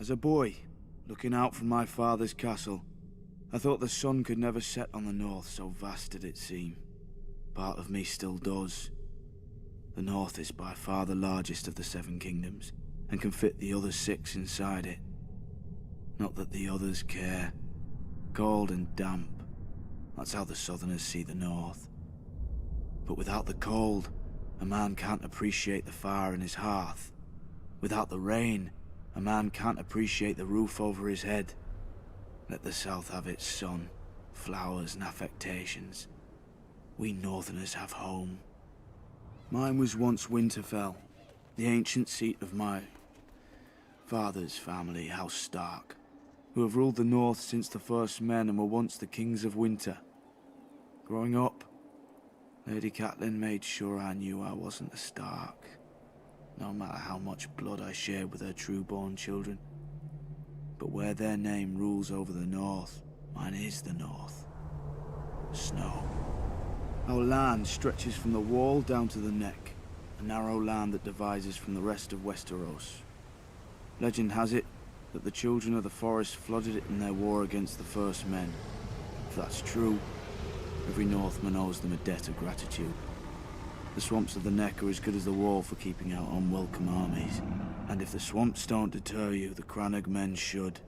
As a boy, looking out from my father's castle, I thought the sun could never set on the north, so vast did it seem. Part of me still does. The north is by far the largest of the 7 kingdoms, and can fit the other 6 inside it. Not that the others care. Cold and damp. That's how the southerners see the north. But without the cold, a man can't appreciate the fire in his hearth. Without the rain, a man can't appreciate the roof over his head. Let the south have its sun, flowers and affectations. We northerners have home. Mine was once Winterfell, the ancient seat of my father's family, House Stark, who have ruled the north since the first men and were once the kings of winter. Growing up, Lady Catelyn made sure I knew I wasn't a Stark, no matter how much blood I shared with her true-born children. But where their name rules over the north, mine is the north. Snow. Our land stretches from the wall down to the neck, a narrow land that divides us from the rest of Westeros. Legend has it that the children of the forest flooded it in their war against the first men. If that's true, every Northman owes them a debt of gratitude. The swamps of the neck are as good as the wall for keeping out unwelcome armies. And if the swamps don't deter you, the Crannog men should.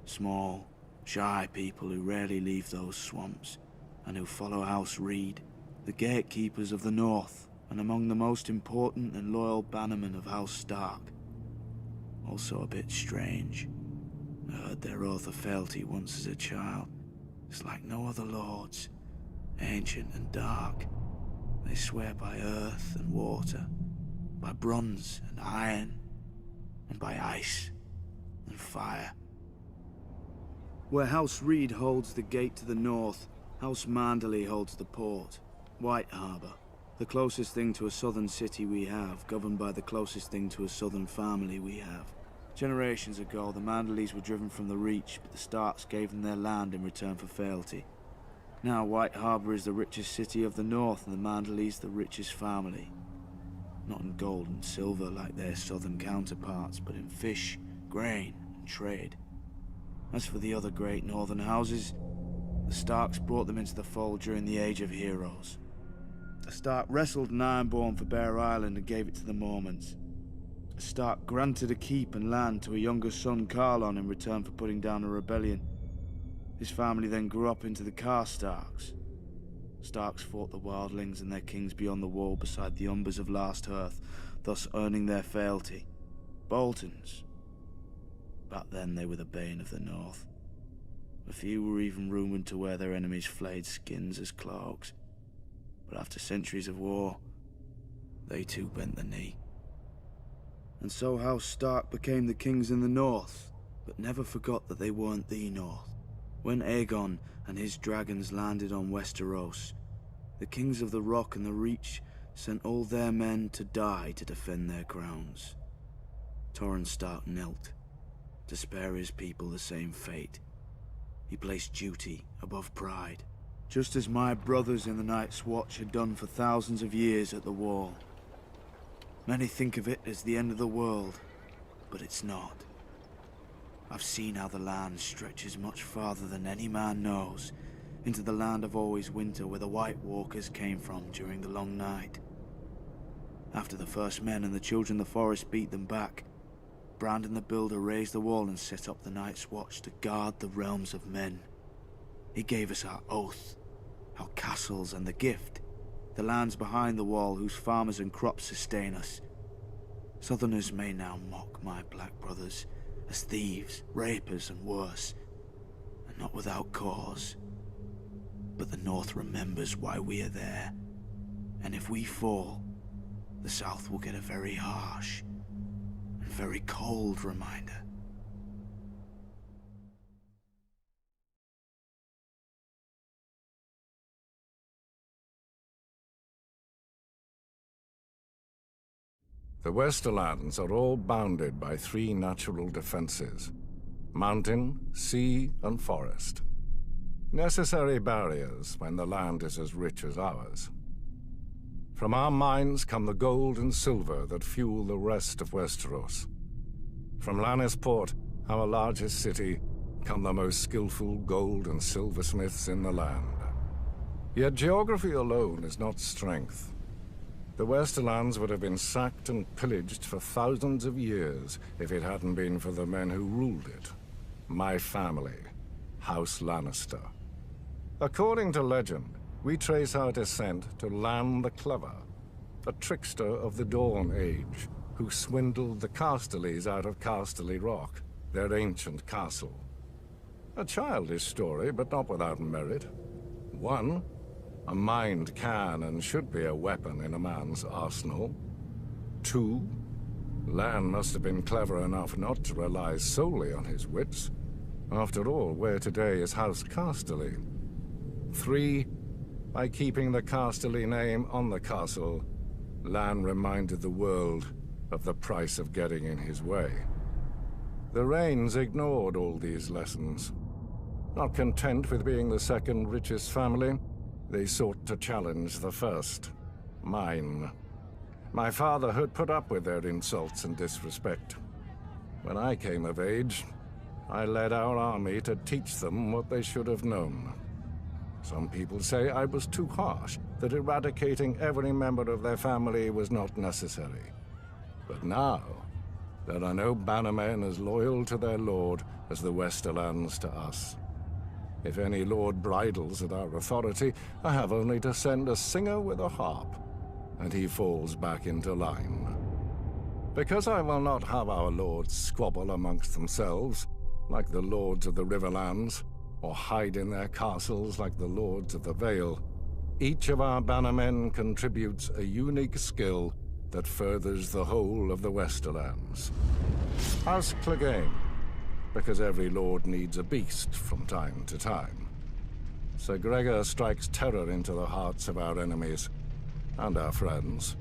Small, shy people who rarely leave those swamps, and who follow House Reed, the gatekeepers of the north, and among the most important and loyal bannermen of House Stark. Also a bit strange. I heard their oath of fealty once as a child. It's like no other lords, ancient and dark. They swear by earth and water, by bronze and iron, and by ice and fire. Where House Reed holds the gate to the north, House Manderley holds the port, White Harbour, the closest thing to a southern city we have, governed by the closest thing to a southern family we have. Generations ago, the Manderleys were driven from the Reach, but the Starks gave them their land in return for fealty. Now White Harbour is the richest city of the north, and the Manderleys the richest family. Not in gold and silver like their southern counterparts, but in fish, grain, and trade. As for the other great northern houses, the Starks brought them into the fold during the Age of Heroes. The Stark wrestled an Ironborn for Bear Island and gave it to the Mormonts. The Stark granted a keep and land to a younger son, Carlon, in return for putting down a rebellion. His family then grew up into the Karstarks. Starks fought the Wildlings and their kings beyond the wall beside the Umbers of Last Hearth, thus earning their fealty. Boltons. Back then they were the bane of the North. A few were even rumoured to wear their enemies' flayed skins as cloaks. But after centuries of war, they too bent the knee. And so House Stark became the kings in the North, but never forgot that they weren't the North. When Aegon and his dragons landed on Westeros, the kings of the Rock and the Reach sent all their men to die to defend their crowns. Torrhen Stark knelt, to spare his people the same fate. He placed duty above pride, just as my brothers in the Night's Watch had done for thousands of years at the Wall. Many think of it as the end of the world, but it's not. I've seen how the land stretches much farther than any man knows, into the land of always winter where the White Walkers came from during the long night. After the first men and the children of the forest beat them back, Brynden the Builder raised the wall and set up the Night's Watch to guard the realms of men. He gave us our oath, our castles and the gift, the lands behind the wall whose farmers and crops sustain us. Southerners may now mock my black brothers as thieves, rapers and worse, and not without cause. But the North remembers why we are there, and if we fall, the South will get a very harsh and very cold reminder. The Westerlands are all bounded by 3 natural defenses: mountain, sea, and forest. Necessary barriers when the land is as rich as ours. From our mines come the gold and silver that fuel the rest of Westeros. From Lannisport, our largest city, come the most skillful gold and silversmiths in the land. Yet geography alone is not strength. The Westerlands would have been sacked and pillaged for thousands of years if it hadn't been for the men who ruled it. My family, House Lannister. According to legend, we trace our descent to Lan the Clever, a trickster of the Dawn Age, who swindled the Castelys out of Casterly Rock, their ancient castle. A childish story, but not without merit. 1, a mind can and should be a weapon in a man's arsenal. 2, Lan must have been clever enough not to rely solely on his wits. After all, where today is House Casterly. 3, by keeping the Casterly name on the castle, Lan reminded the world of the price of getting in his way. The Rains ignored all these lessons. Not content with being the second richest family, they sought to challenge the first, mine. My father had put up with their insults and disrespect. When I came of age, I led our army to teach them what they should have known. Some people say I was too harsh, that eradicating every member of their family was not necessary. But now, there are no bannermen as loyal to their lord as the Westerlands to us. If any lord bridles at our authority, I have only to send a singer with a harp, and he falls back into line. Because I will not have our lords squabble amongst themselves, like the lords of the Riverlands, or hide in their castles like the lords of the Vale, each of our bannermen contributes a unique skill that furthers the whole of the Westerlands. House Clegane, because every lord needs a beast from time to time. Sir Gregor strikes terror into the hearts of our enemies, and our friends.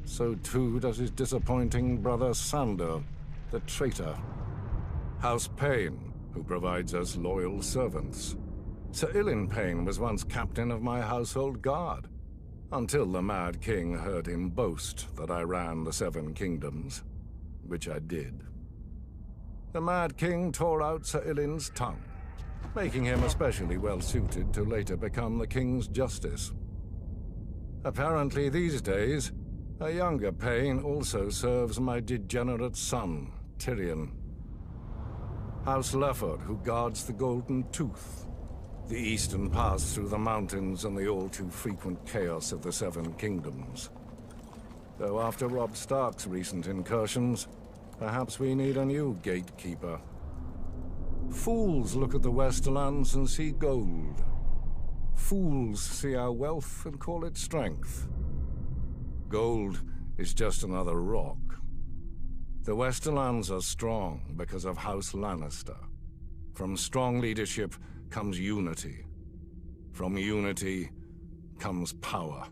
So too does his disappointing brother Sandor, the traitor. House Payne, who provides us loyal servants. Sir Ilyn Payne was once captain of my household guard, until the Mad King heard him boast that I ran the 7 kingdoms, which I did. The Mad King tore out Sir Ilyn's tongue, making him especially well-suited to later become the King's Justice. Apparently these days, a younger Payne also serves my degenerate son, Tyrion. House Lefford, who guards the Golden Tooth, the eastern pass through the mountains and the all-too-frequent chaos of the 7 kingdoms. Though after Robb Stark's recent incursions, perhaps we need a new gatekeeper. Fools look at the Westerlands and see gold. Fools see our wealth and call it strength. Gold is just another rock. The Westerlands are strong because of House Lannister. From strong leadership comes unity. From unity comes power.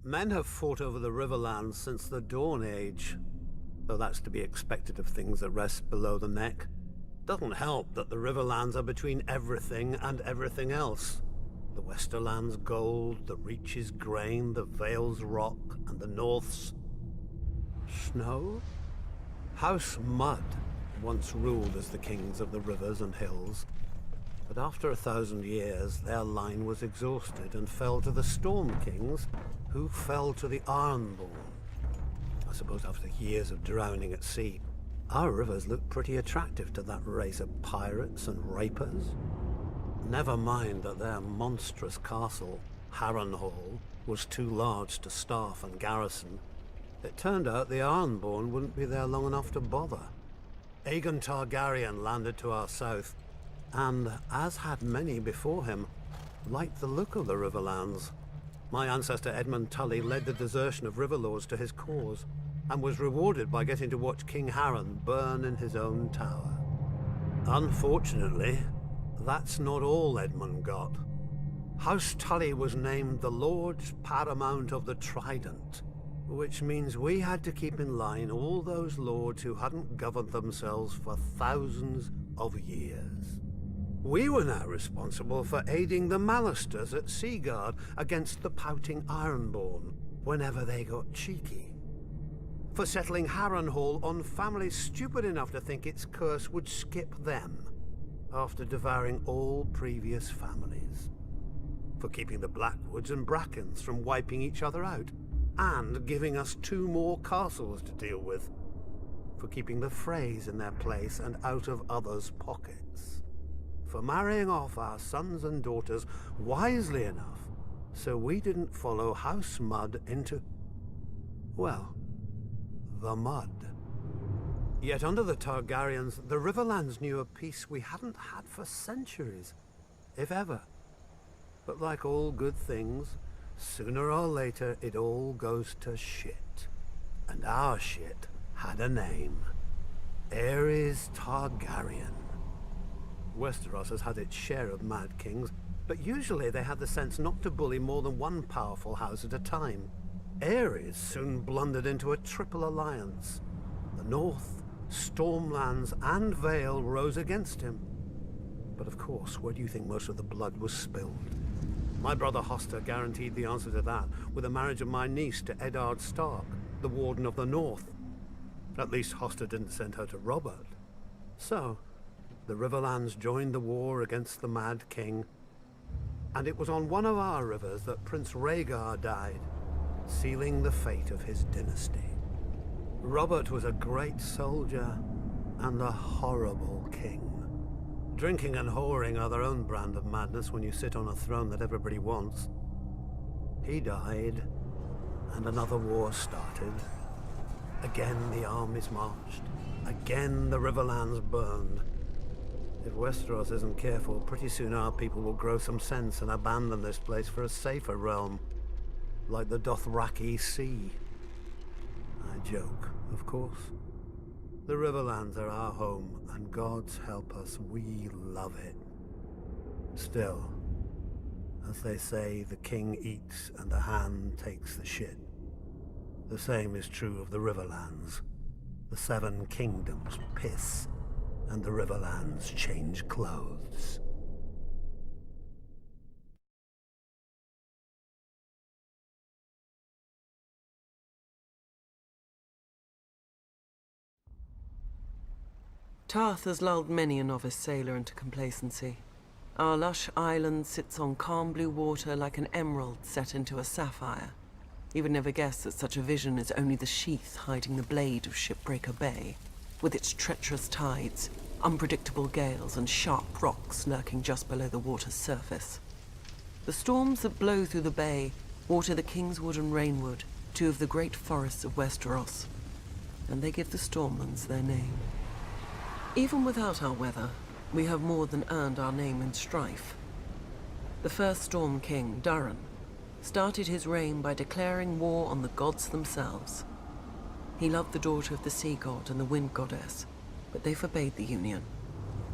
Men have fought over the Riverlands since the Dawn Age, though that's to be expected of things that rest below the neck. Doesn't help that the Riverlands are between everything and everything else. The Westerlands' gold, the Reach's grain, the Vale's rock, and the North's snow? House Mud once ruled as the kings of the rivers and hills, but after 1,000 years their line was exhausted and fell to the Storm Kings, who fell to the Ironborn. I suppose after years of drowning at sea. Our rivers look pretty attractive to that race of pirates and rapers. Never mind that their monstrous castle, Harrenhal, was too large to staff and garrison. It turned out the Ironborn wouldn't be there long enough to bother. Aegon Targaryen landed to our south, and, as had many before him, liked the look of the Riverlands. My ancestor Edmund Tully led the desertion of Riverlords to his cause, and was rewarded by getting to watch King Harren burn in his own tower. Unfortunately, that's not all Edmund got. House Tully was named the Lord Paramount of the Trident, which means we had to keep in line all those lords who hadn't governed themselves for thousands of years. We were now responsible for aiding the Lannisters at Seaguard against the pouting Ironborn whenever they got cheeky. For settling Harrenhal on families stupid enough to think its curse would skip them after devouring all previous families. For keeping the Blackwoods and Brackens from wiping each other out, and giving us 2 more castles to deal with. For keeping the Freys in their place and out of others' pockets. For marrying off our sons and daughters wisely enough so we didn't follow house mud into, well, the mud. Yet under the Targaryens, the Riverlands knew a peace we hadn't had for centuries, if ever. But like all good things, sooner or later it all goes to shit. And our shit had a name. Aerys Targaryen. Westeros has had its share of mad kings, but usually they had the sense not to bully more than one powerful house at a time. Aerys soon blundered into a triple alliance. The North, Stormlands, and Vale rose against him. But of course, where do you think most of the blood was spilled? My brother Hoster guaranteed the answer to that with the marriage of my niece to Eddard Stark, the Warden of the North. At least Hoster didn't send her to Robert. So, the Riverlands joined the war against the Mad King, and it was on one of our rivers that Prince Rhaegar died, sealing the fate of his dynasty. Robert was a great soldier and a horrible king. Drinking and whoring are their own brand of madness when you sit on a throne that everybody wants. He died, and another war started. Again the armies marched. Again the Riverlands burned. If Westeros isn't careful, pretty soon our people will grow some sense and abandon this place for a safer realm, like the Dothraki Sea. I joke, of course. The Riverlands are our home, and God's help us, we love it. Still, as they say, the king eats and the hand takes the shit. The same is true of the Riverlands. The 7 kingdoms piss, and the Riverlands change clothes. Tarth has lulled many a novice sailor into complacency. Our lush island sits on calm blue water like an emerald set into a sapphire. You would never guess that such a vision is only the sheath hiding the blade of Shipbreaker Bay, with its treacherous tides, unpredictable gales, and sharp rocks lurking just below the water's surface. The storms that blow through the bay water the Kingswood and Rainwood, 2 of the great forests of Westeros, and they give the Stormlands their name. Even without our weather, we have more than earned our name in strife. The first Storm King, Durran, started his reign by declaring war on the gods themselves. He loved the daughter of the sea god and the wind goddess, but they forbade the union.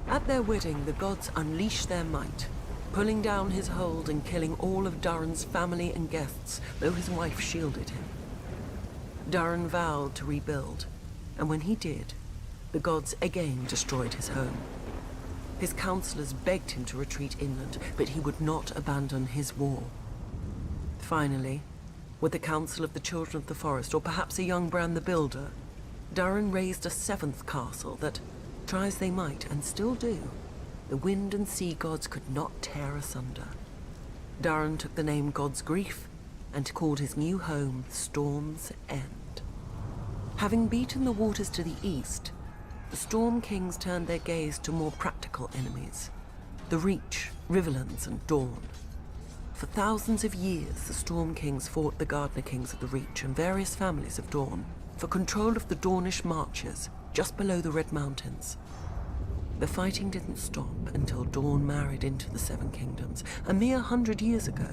At their wedding, the gods unleashed their might, pulling down his hold and killing all of Durran's family and guests, though his wife shielded him. Durran vowed to rebuild, and when he did, the gods again destroyed his home. His counselors begged him to retreat inland, but he would not abandon his war. Finally, with the council of the Children of the Forest, or perhaps a young Bran the Builder, Durran raised a 7th castle that, try as they might, and still do, the wind and sea gods could not tear asunder. Durran took the name God's Grief and called his new home Storm's End. Having beaten the waters to the east, the Storm Kings turned their gaze to more practical enemies, the Reach, Riverlands, and Dorne. For thousands of years, the Storm Kings fought the Gardener Kings of the Reach and various families of Dorne for control of the Dornish marches just below the Red Mountains. The fighting didn't stop until Dorne married into the 7 Kingdoms, a mere 100 years ago.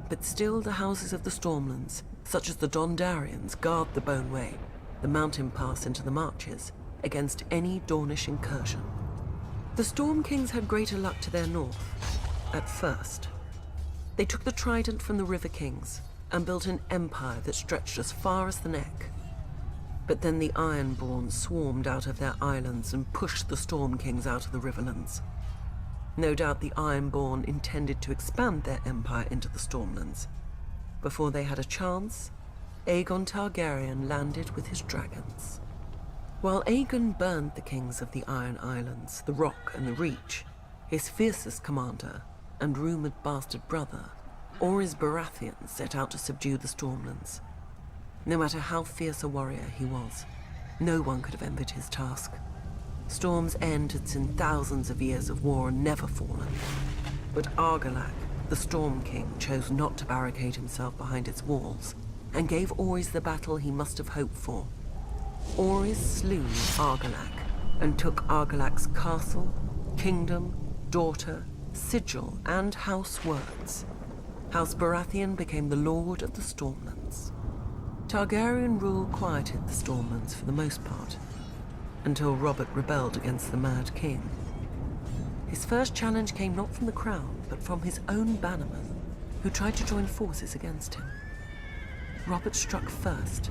But still the houses of the Stormlands, such as the Dondarrions, guard the Boneway, the mountain pass into the marches, against any Dornish incursion. The Storm Kings had greater luck to their north, at first. They took the trident from the River Kings and built an empire that stretched as far as the neck. But then the Ironborn swarmed out of their islands and pushed the Storm Kings out of the Riverlands. No doubt the Ironborn intended to expand their empire into the Stormlands. Before they had a chance, Aegon Targaryen landed with his dragons. While Aegon burned the kings of the Iron Islands, the Rock and the Reach, his fiercest commander and rumoured bastard brother, Orys Baratheon, set out to subdue the Stormlands. No matter how fierce a warrior he was, no one could have envied his task. Storm's End had seen thousands of years of war and never fallen. But Argilac, the Storm King, chose not to barricade himself behind its walls and gave Orys the battle he must have hoped for. Orys slew Argilac and took Argilac's castle, kingdom, daughter, sigil, and house words. House Baratheon became the Lord of the Stormlands. Targaryen rule quieted the Stormlands for the most part, until Robert rebelled against the Mad King. His first challenge came not from the crown, but from his own bannermen, who tried to join forces against him. Robert struck first,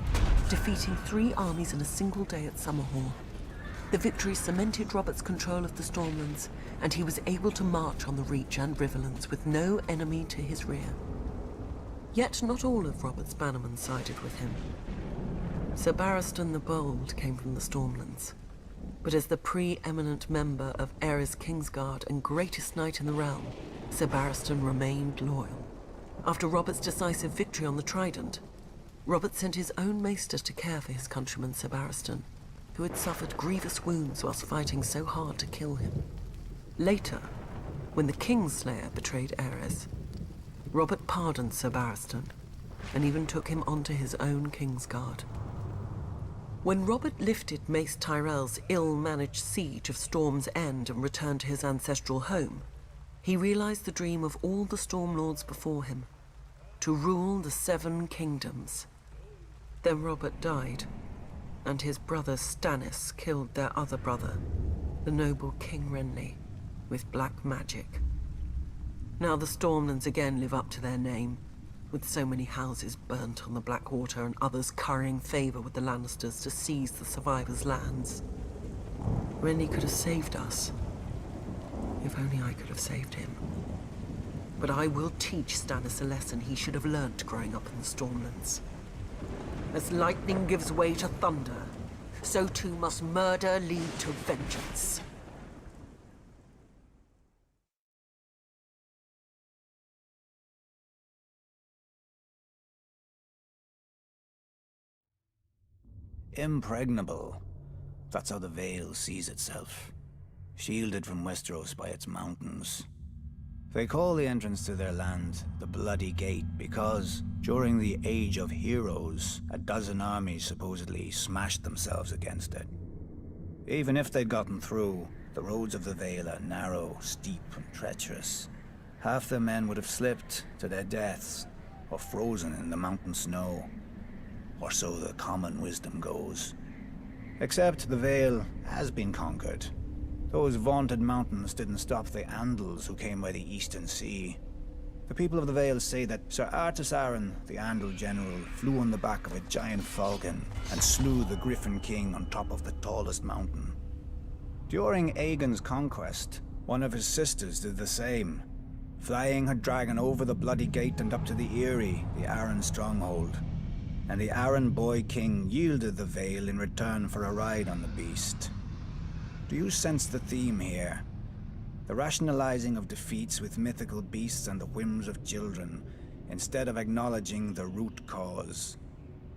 defeating 3 armies in a single day at Summerhall. The victory cemented Robert's control of the Stormlands, and he was able to march on the Reach and Riverlands with no enemy to his rear. Yet not all of Robert's bannermen sided with him. Sir Barristan the Bold came from the Stormlands, but as the pre-eminent member of Aerys Kingsguard and greatest knight in the realm, Sir Barristan remained loyal. After Robert's decisive victory on the Trident, Robert sent his own maester to care for his countryman Sir Barristan, who had suffered grievous wounds whilst fighting so hard to kill him. Later, when the Kingslayer betrayed Aerys, Robert pardoned Sir Barristan and even took him onto his own Kingsguard. When Robert lifted Mace Tyrell's ill-managed siege of Storm's End and returned to his ancestral home, he realized the dream of all the Stormlords before him, to rule the 7 kingdoms. Then Robert died, and his brother Stannis killed their other brother, the noble King Renly, with black magic. Now the Stormlands again live up to their name, with so many houses burnt on the Blackwater and others currying favour with the Lannisters to seize the survivors' lands. Renly could have saved us, if only I could have saved him. But I will teach Stannis a lesson he should have learnt growing up in the Stormlands. As lightning gives way to thunder, so too must murder lead to vengeance. Impregnable. That's how the Vale sees itself. Shielded from Westeros by its mountains. They call the entrance to their land the Bloody Gate because, during the Age of Heroes, a dozen armies supposedly smashed themselves against it. Even if they'd gotten through, the roads of the Vale are narrow, steep, and treacherous. Half their men would have slipped to their deaths, or frozen in the mountain snow. Or so the common wisdom goes. Except the Vale has been conquered. Those vaunted mountains didn't stop the Andals who came by the Eastern Sea. The people of the Vale say that Sir Artus Arryn, the Andal general, flew on the back of a giant falcon and slew the Griffin King on top of the tallest mountain. During Aegon's conquest, one of his sisters did the same, flying her dragon over the Bloody Gate and up to the Eyrie, the Arryn stronghold. And the Arryn boy king yielded the Vale in return for a ride on the beast. Do you sense the theme here? The rationalizing of defeats with mythical beasts and the whims of children, instead of acknowledging the root cause,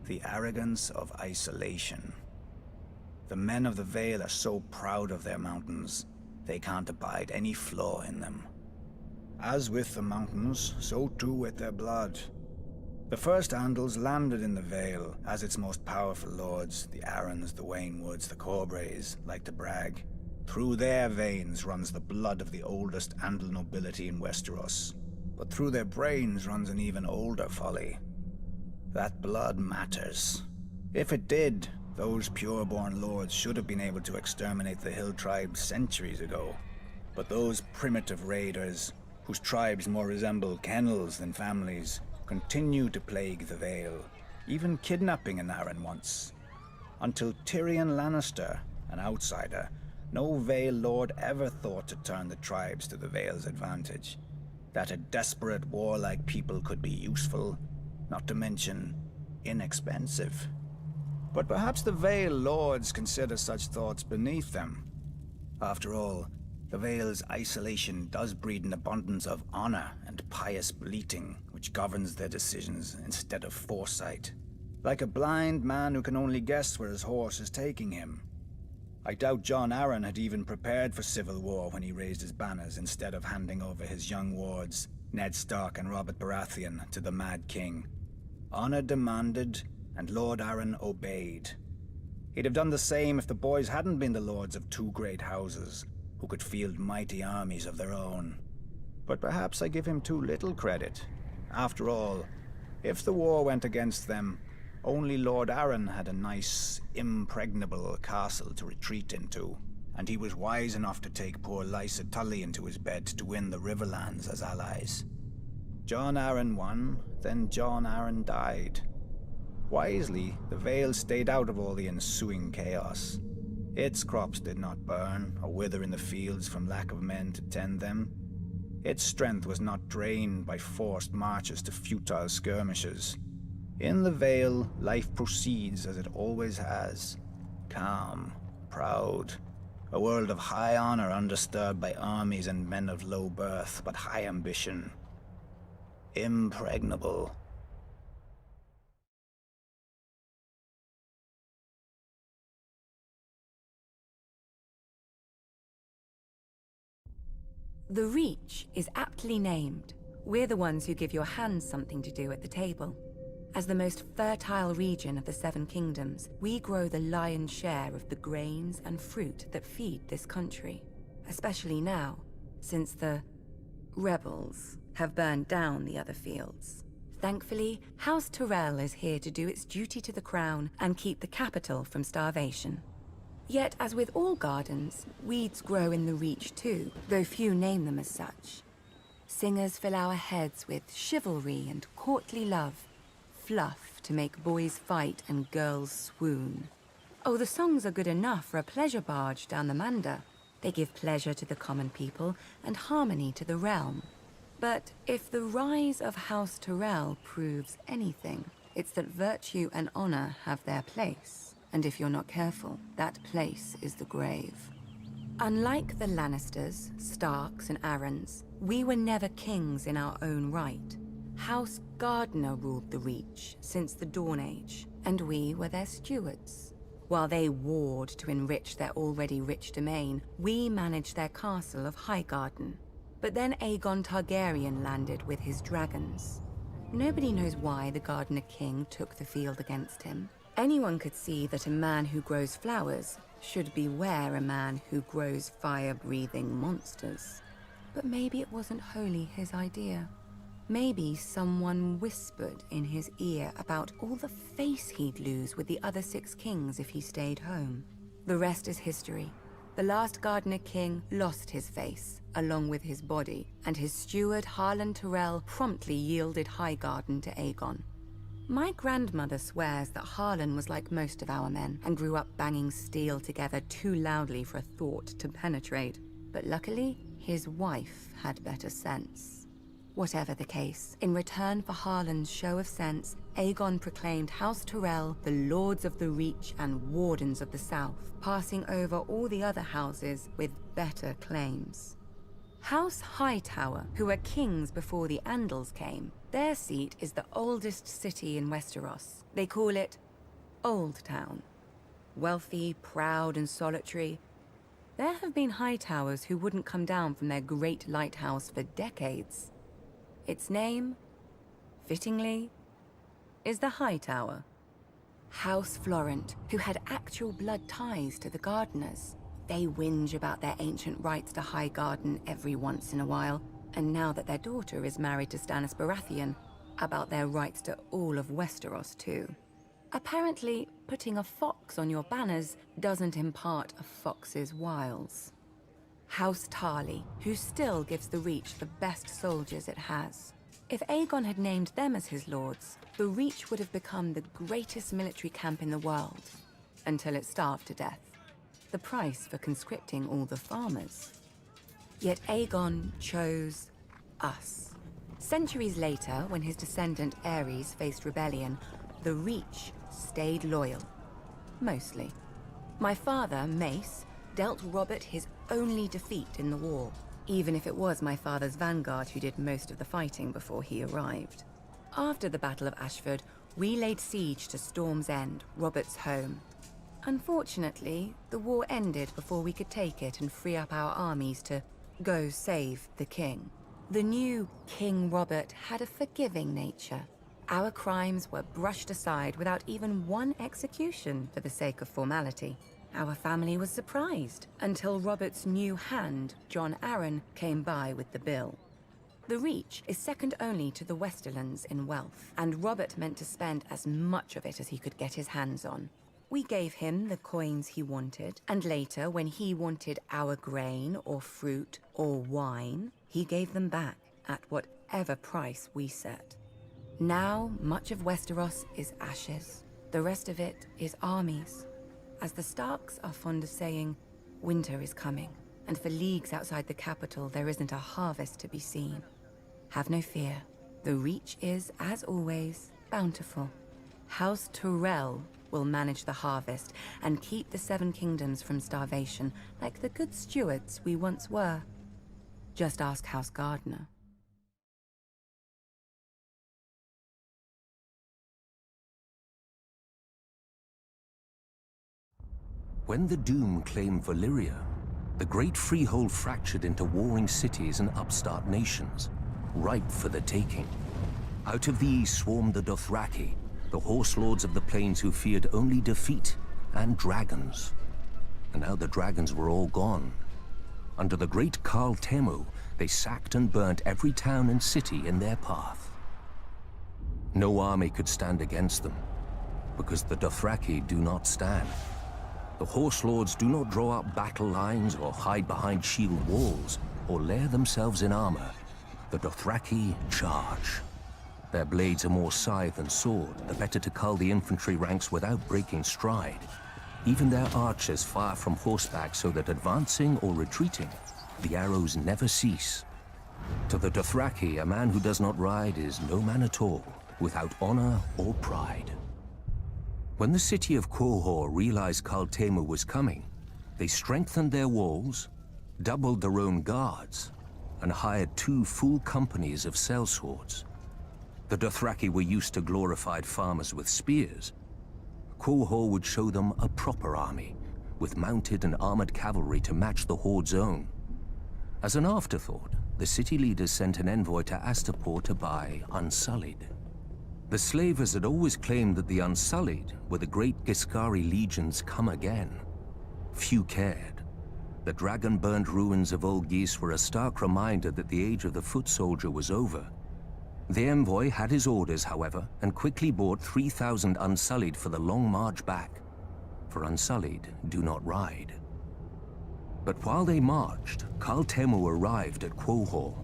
the arrogance of isolation. The men of the Vale are so proud of their mountains, they can't abide any flaw in them. As with the mountains, so too with their blood. The first Andals landed in the Vale, as its most powerful lords, the Arryns, the Waynwoods, the Corbrays, like to brag. Through their veins runs the blood of the oldest Andal nobility in Westeros. But through their brains runs an even older folly. That blood matters. If it did, those pure-born lords should have been able to exterminate the hill tribes centuries ago. But those primitive raiders, whose tribes more resemble kennels than families, continue to plague the Vale, even kidnapping an Arryn once. Until Tyrion Lannister, an outsider, no Vale lord ever thought to turn the tribes to the Vale's advantage. That a desperate, warlike people could be useful, not to mention inexpensive. But perhaps the Vale lords consider such thoughts beneath them. After all, the Vale's isolation does breed an abundance of honor and pious bleating, which governs their decisions instead of foresight. Like a blind man who can only guess where his horse is taking him. I doubt Jon Arryn had even prepared for civil war when he raised his banners instead of handing over his young wards, Ned Stark and Robert Baratheon, to the Mad King. Honor demanded, and Lord Arryn obeyed. He'd have done the same if the boys hadn't been the lords of two great houses, who could field mighty armies of their own. But perhaps I give him too little credit. After all, if the war went against them, only Lord Arryn had a nice, impregnable castle to retreat into, and he was wise enough to take poor Lysa Tully into his bed to win the Riverlands as allies. Jon Arryn won, then Jon Arryn died. Wisely, the Vale stayed out of all the ensuing chaos. Its crops did not burn or wither in the fields from lack of men to tend them. Its strength was not drained by forced marches to futile skirmishes. In the Vale, life proceeds as it always has. Calm, proud. A world of high honor undisturbed by armies and men of low birth, but high ambition. Impregnable. The Reach is aptly named. We're the ones who give your hands something to do at the table. As the most fertile region of the Seven Kingdoms, we grow the lion's share of the grains and fruit that feed this country. Especially now, since the rebels have burned down the other fields. Thankfully, House Tyrell is here to do its duty to the crown and keep the capital from starvation. Yet, as with all gardens, weeds grow in the Reach too, though few name them as such. Singers fill our heads with chivalry and courtly love, fluff to make boys fight and girls swoon. Oh, the songs are good enough for a pleasure barge down the Manda. They give pleasure to the common people and harmony to the realm. But if the rise of House Tyrell proves anything, it's that virtue and honor have their place. And if you're not careful, that place is the grave. Unlike the Lannisters, Starks, and Arryns, we were never kings in our own right. House Gardener ruled the Reach since the Dawn Age, and we were their stewards. While they warred to enrich their already rich domain, we managed their castle of Highgarden. But then Aegon Targaryen landed with his dragons. Nobody knows why the Gardener King took the field against him. Anyone could see that a man who grows flowers should beware a man who grows fire-breathing monsters. But maybe it wasn't wholly his idea. Maybe someone whispered in his ear about all the face he'd lose with the other 6 kings if he stayed home. The rest is history. The last Gardener King lost his face, along with his body, and his steward Harlan Tyrell promptly yielded Highgarden to Aegon. My grandmother swears that Harlan was like most of our men, and grew up banging steel together too loudly for a thought to penetrate. But luckily, his wife had better sense. Whatever the case, in return for Harlan's show of sense, Aegon proclaimed House Tyrell the Lords of the Reach and Wardens of the South, passing over all the other houses with better claims. House Hightower, who were kings before the Andals came, their seat is the oldest city in Westeros. They call it Old Town. Wealthy, proud, and solitary, there have been Hightowers who wouldn't come down from their great lighthouse for decades. Its name, fittingly, is the Hightower. House Florent, who had actual blood ties to the Gardeners. They whinge about their ancient rights to Highgarden every once in a while, and now that their daughter is married to Stannis Baratheon, about their rights to all of Westeros too. Apparently, putting a fox on your banners doesn't impart a fox's wiles. House Tarly, who still gives the Reach the best soldiers it has. If Aegon had named them as his lords, the Reach would have become the greatest military camp in the world, until it starved to death. the price for conscripting all the farmers. Yet Aegon chose us. Centuries later, when his descendant Aerys faced rebellion, the Reach stayed loyal. Mostly. My father, Mace, dealt Robert his only defeat in the war, even if it was my father's vanguard who did most of the fighting before he arrived. After the Battle of Ashford, we laid siege to Storm's End, Robert's home. Unfortunately, the war ended before we could take it and free up our armies to go save the king. The new King Robert had a forgiving nature. Our crimes were brushed aside without even one execution for the sake of formality. Our family was surprised until Robert's new hand, Jon Arryn, came by with the bill. The Reach is second only to the Westerlands in wealth, and Robert meant to spend as much of it as he could get his hands on. We gave him the coins he wanted, and later, when he wanted our grain or fruit or wine, he gave them back at whatever price we set. Now, much of Westeros is ashes. The rest of it is armies. As the Starks are fond of saying, winter is coming, and for leagues outside the capital, there isn't a harvest to be seen. Have no fear. The Reach is, as always, bountiful. House Tyrell will manage the harvest and keep the Seven Kingdoms from starvation, like the good stewards we once were. Just ask House Gardner. When the Doom claimed Valyria, the great freehold fractured into warring cities and upstart nations, ripe for the taking. Out of these swarmed the Dothraki, the horse lords of the plains who feared only defeat and dragons. And now the dragons were all gone. Under the great Khal Temu, they sacked and burnt every town and city in their path. No army could stand against them, because the Dothraki do not stand. The horse lords do not draw up battle lines or hide behind shield walls or lair themselves in armor. The Dothraki charge. Their blades are more scythe than sword, the better to cull the infantry ranks without breaking stride. Even their archers fire from horseback so that advancing or retreating, the arrows never cease. To the Dothraki, a man who does not ride is no man at all, without honor or pride. When the city of Qohor realized Khal Temu was coming, they strengthened their walls, doubled their own guards, and hired 2 full companies of sellswords. The Dothraki were used to glorified farmers with spears. Qohor would show them a proper army, with mounted and armored cavalry to match the Horde's own. As an afterthought, the city leaders sent an envoy to Astapor to buy Unsullied. The slavers had always claimed that the Unsullied were the great Giscari legions come again. Few cared. The dragon-burned ruins of old Ghis were a stark reminder that the age of the foot soldier was over. The envoy had his orders, however, and quickly bought 3,000 Unsullied for the long march back. For Unsullied do not ride. But while they marched, Khal Temu arrived at Qohor.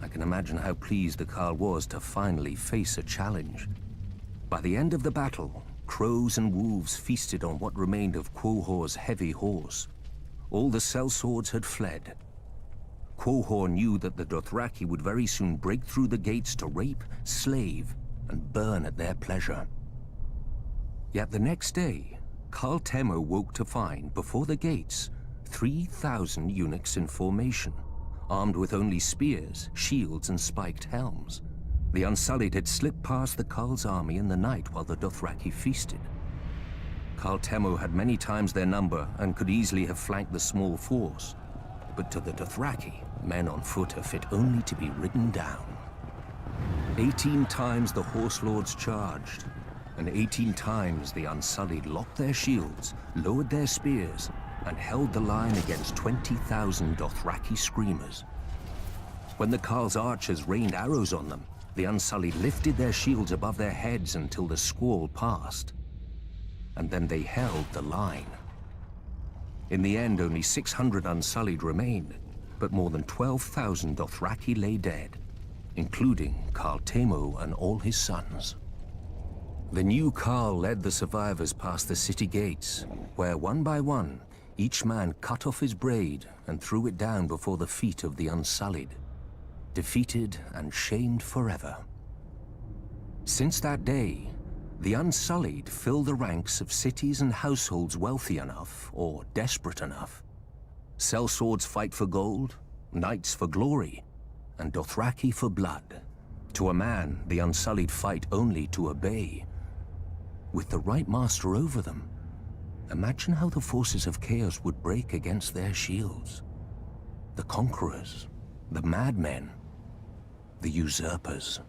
I can imagine how pleased the Khal was to finally face a challenge. By the end of the battle, crows and wolves feasted on what remained of Qohor's heavy horse. All the sellswords had fled. Qohor knew that the Dothraki would very soon break through the gates to rape, slave, and burn at their pleasure. Yet the next day, Khal Temu woke to find, before the gates, 3,000 eunuchs in formation, armed with only spears, shields, and spiked helms. The Unsullied had slipped past the Khal's army in the night while the Dothraki feasted. Khal Temu had many times their number and could easily have flanked the small force. But to the Dothraki, men on foot are fit only to be ridden down. 18 times the horse lords charged, and 18 times the Unsullied locked their shields, lowered their spears, and held the line against 20,000 Dothraki screamers. When the Khal's archers rained arrows on them, the Unsullied lifted their shields above their heads until the squall passed. And then they held the line. In the end, only 600 Unsullied remained, but more than 12,000 Dothraki lay dead, including Khal Temu and all his sons. The new Khal led the survivors past the city gates, where one by one, Each man cut off his braid and threw it down before the feet of the Unsullied, defeated and shamed forever. Since that day, the Unsullied fill the ranks of cities and households wealthy enough, or desperate enough. Sellswords fight for gold, knights for glory, and Dothraki for blood. To a man, the Unsullied fight only to obey. With the right master over them, imagine how the forces of chaos would break against their shields. The conquerors, the madmen, the usurpers.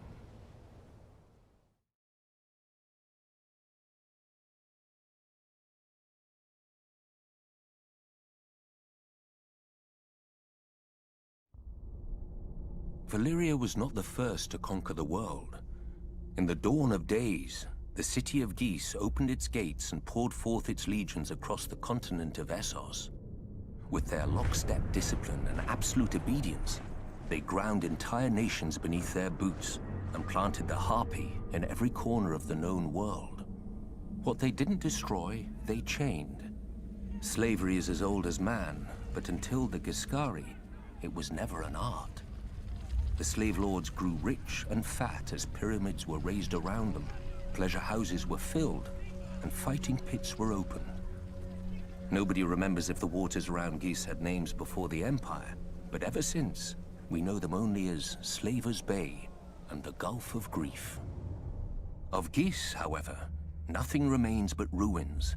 Valyria was not the first to conquer the world. In the dawn of days, the city of Ghis opened its gates and poured forth its legions across the continent of Essos. With their lockstep discipline and absolute obedience, they ground entire nations beneath their boots and planted the harpy in every corner of the known world. What they didn't destroy, they chained. Slavery is as old as man, but until the Giscari, it was never an art. The slave lords grew rich and fat as pyramids were raised around them, pleasure houses were filled, and fighting pits were opened. Nobody remembers if the waters around Ghis had names before the Empire, but ever since, we know them only as Slaver's Bay and the Gulf of Grief. Of Ghis, however, nothing remains but ruins,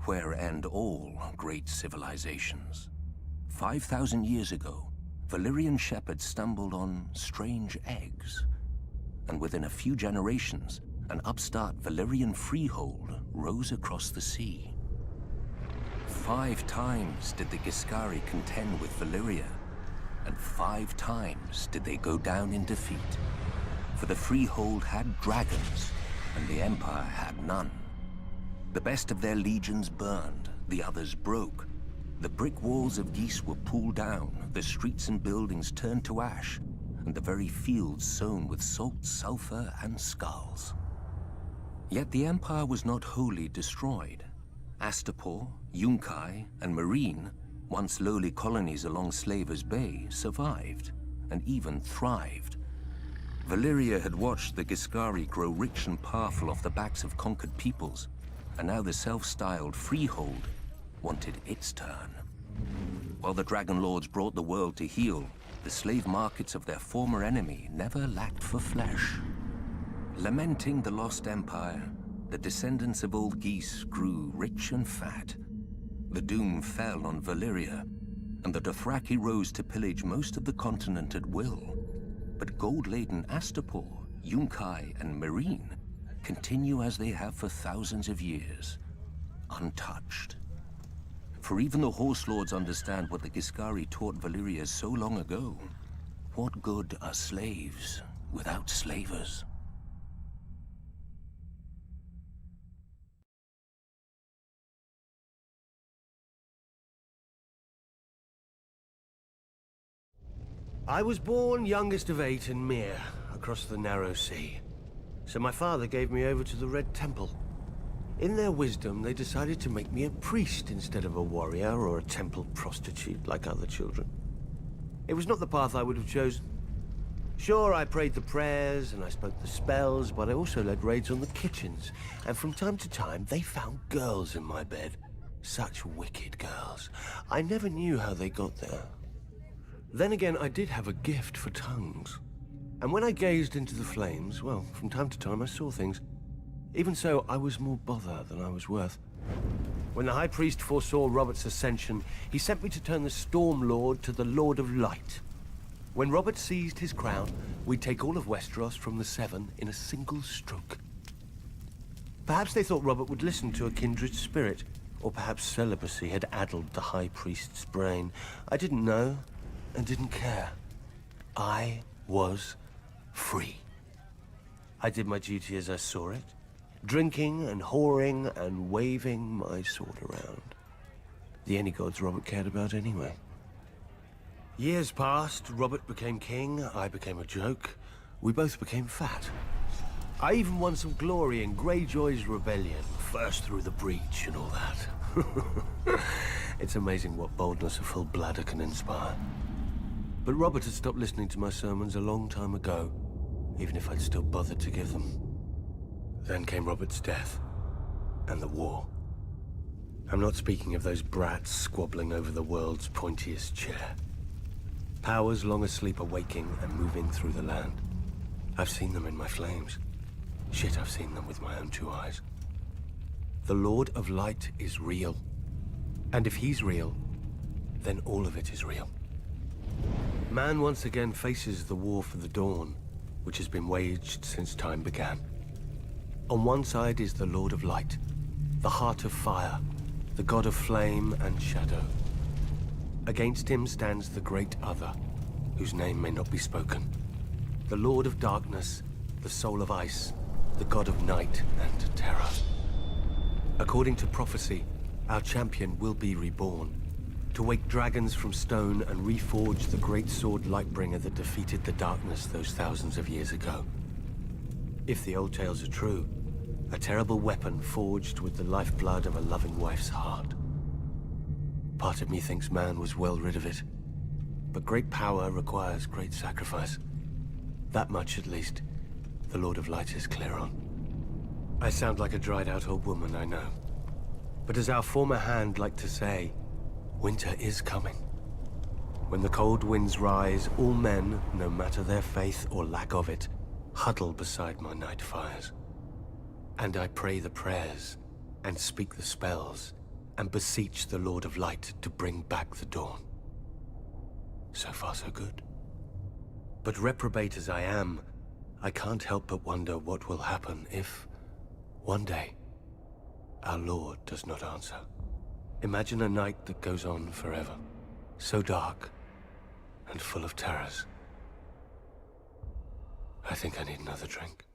where end all great civilizations. 5,000 years ago, Valyrian shepherds stumbled on strange eggs, and within a few generations, an upstart Valyrian freehold rose across the sea. 5 times did the Giscari contend with Valyria, and 5 times did they go down in defeat. For the freehold had dragons, and the Empire had none. The best of their legions burned, the others broke. The brick walls of Ghis were pulled down, the streets and buildings turned to ash, and the very fields sown with salt, sulfur, and skulls. Yet the Empire was not wholly destroyed. Astapor, Yunkai, and Meereen, once lowly colonies along Slaver's Bay, survived, and even thrived. Valyria had watched the Giscari grow rich and powerful off the backs of conquered peoples, and now the self-styled freehold wanted its turn. While the Dragon Lords brought the world to heel, the slave markets of their former enemy never lacked for flesh. Lamenting the lost empire, the descendants of old Ghis grew rich and fat. The doom fell on Valyria, and the Dothraki rose to pillage most of the continent at will. But gold-laden Astapor, Yunkai, and Meereen continue as they have for thousands of years, untouched. For even the Horse Lords understand what the Giscari taught Valyria so long ago. What good are slaves without slavers? I was born youngest of 8 in Meera, across the narrow sea. So my father gave me over to the Red Temple. In their wisdom, they decided to make me a priest instead of a warrior or a temple prostitute like other children. It was not the path I would have chosen. Sure, I prayed the prayers and I spoke the spells, but I also led raids on the kitchens. And from time to time, they found girls in my bed. Such wicked girls. I never knew how they got there. Then again, I did have a gift for tongues. And when I gazed into the flames, well, from time to time I saw things. Even so, I was more bother than I was worth. When the High Priest foresaw Robert's ascension, he sent me to turn the Storm Lord to the Lord of Light. When Robert seized his crown, we'd take all of Westeros from the Seven in a single stroke. Perhaps they thought Robert would listen to a kindred spirit, or perhaps celibacy had addled the High Priest's brain. I didn't know, and didn't care. I was free. I did my duty as I saw it. Drinking and whoring and waving my sword around. The only gods Robert cared about anyway. Years passed, Robert became king, I became a joke. We both became fat. I even won some glory in Greyjoy's rebellion, first through the breach and all that. It's amazing what boldness a full bladder can inspire. But Robert had stopped listening to my sermons a long time ago, even if I'd still bothered to give them. Then came Robert's death, and the war. I'm not speaking of those brats squabbling over the world's pointiest chair. Powers long asleep are waking and moving through the land. I've seen them in my flames. Shit, I've seen them with my own 2 eyes. The Lord of Light is real. And if he's real, then all of it is real. Man once again faces the war for the dawn, which has been waged since time began. On one side is the Lord of Light, the Heart of Fire, the God of Flame and Shadow. Against him stands the Great Other, whose name may not be spoken. The Lord of Darkness, the Soul of Ice, the God of Night and Terror. According to prophecy, our champion will be reborn, to wake dragons from stone and reforge the great sword Lightbringer that defeated the darkness those thousands of years ago. If the old tales are true, a terrible weapon forged with the lifeblood of a loving wife's heart. Part of me thinks man was well rid of it, but great power requires great sacrifice. That much, at least, the Lord of Light is clear on. I sound like a dried-out old woman, I know. But as our former hand liked to say, winter is coming. When the cold winds rise, all men, no matter their faith or lack of it, huddle beside my night fires. And I pray the prayers, and speak the spells, and beseech the Lord of Light to bring back the dawn. So far, so good. But reprobate as I am, I can't help but wonder what will happen if, one day, our Lord does not answer. Imagine a night that goes on forever, so dark and full of terrors. I think I need another drink.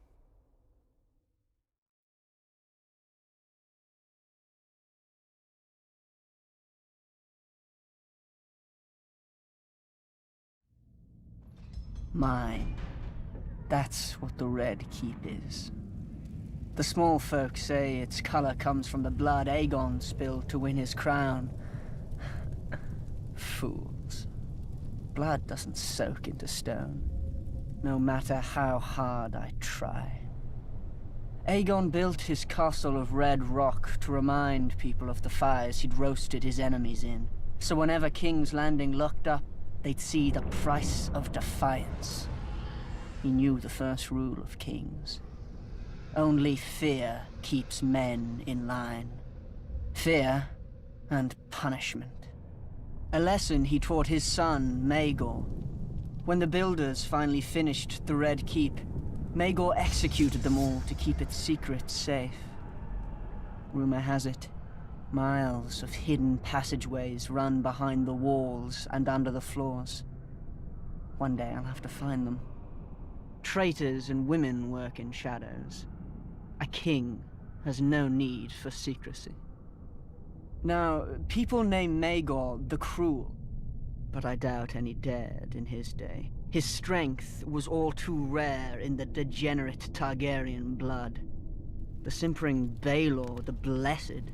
Mine. That's what the Red Keep is. The small folk say its color comes from the blood Aegon spilled to win his crown. Fools. Blood doesn't soak into stone, no matter how hard I try. Aegon built his castle of red rock to remind people of the fires he'd roasted his enemies in, so whenever King's Landing looked up, they'd see the price of defiance. He knew the first rule of kings. Only fear keeps men in line. Fear and punishment. A lesson he taught his son, Maegor. When the builders finally finished the Red Keep, Maegor executed them all to keep its secrets safe. Rumor has it, miles of hidden passageways run behind the walls and under the floors. One day I'll have to find them. Traitors and women work in shadows. A king has no need for secrecy. Now, people name Maegor the Cruel, but I doubt any dared in his day. His strength was all too rare in the degenerate Targaryen blood. The simpering Baelor the Blessed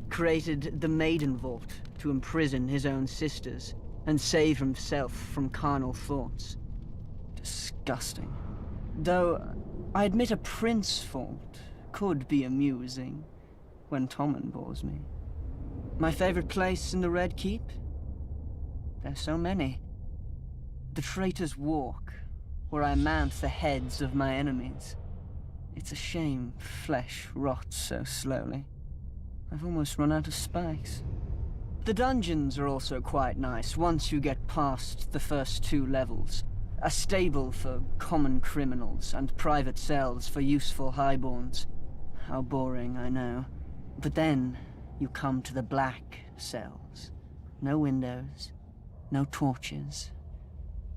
created the Maiden Vault to imprison his own sisters and save himself from carnal thoughts. Disgusting. Though, I admit a Prince Vault could be amusing when Tommen bores me. My favorite place in the Red Keep? There's so many. The Traitor's Walk, where I mount the heads of my enemies. It's a shame flesh rots so slowly. I've almost run out of spikes. The dungeons are also quite nice once you get past the first 2 levels. A stable for common criminals and private cells for useful highborns. How boring, I know. But then you come to the black cells. No windows, no torches.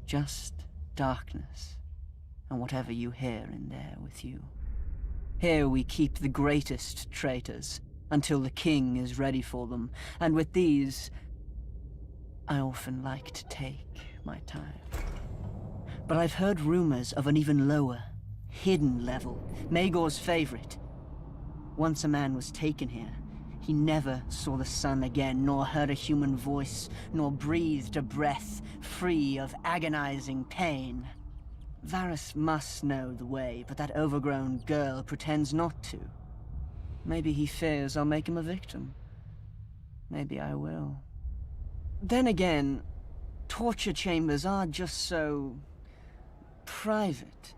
Just darkness, and whatever you hear in there with you. Here we keep the greatest traitors, until the king is ready for them, and with these, I often like to take my time. But I've heard rumors of an even lower, hidden level, Maegor's favorite. Once a man was taken here, He never saw the sun again, nor heard a human voice, nor breathed a breath free of agonizing pain. Varys must know the way, but that overgrown girl pretends not to. Maybe he fears I'll make him a victim. Maybe I will. Then again, torture chambers are just so... private.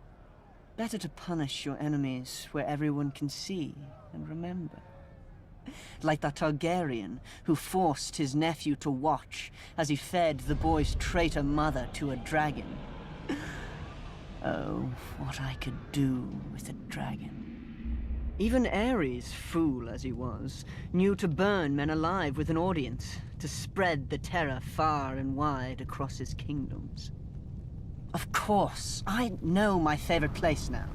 Better to punish your enemies where everyone can see and remember. Like that Targaryen who forced his nephew to watch as he fed the boy's traitor mother to a dragon. Oh, what I could do with a dragon. Even Aerys, fool as he was, knew to burn men alive with an audience, to spread the terror far and wide across his kingdoms. Of course, I know my favorite place now.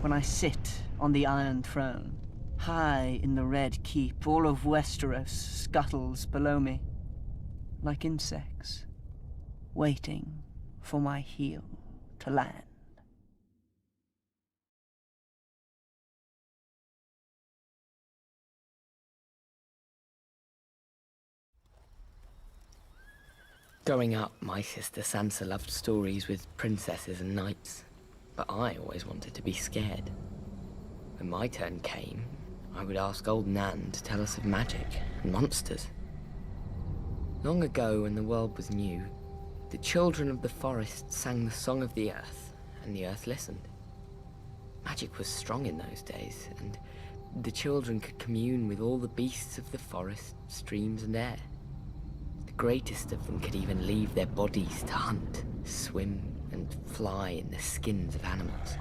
When I sit on the Iron Throne, high in the Red Keep, all of Westeros scuttles below me, like insects, waiting for my heel to land. Growing up, my sister Sansa loved stories with princesses and knights, but I always wanted to be scared. When my turn came, I would ask old Nan to tell us of magic and monsters. Long ago, when the world was new, the children of the forest sang the song of the earth, and the earth listened. Magic was strong in those days, and the children could commune with all the beasts of the forest, streams and air. The greatest of them could even leave their bodies to hunt, swim, and fly in the skins of animals.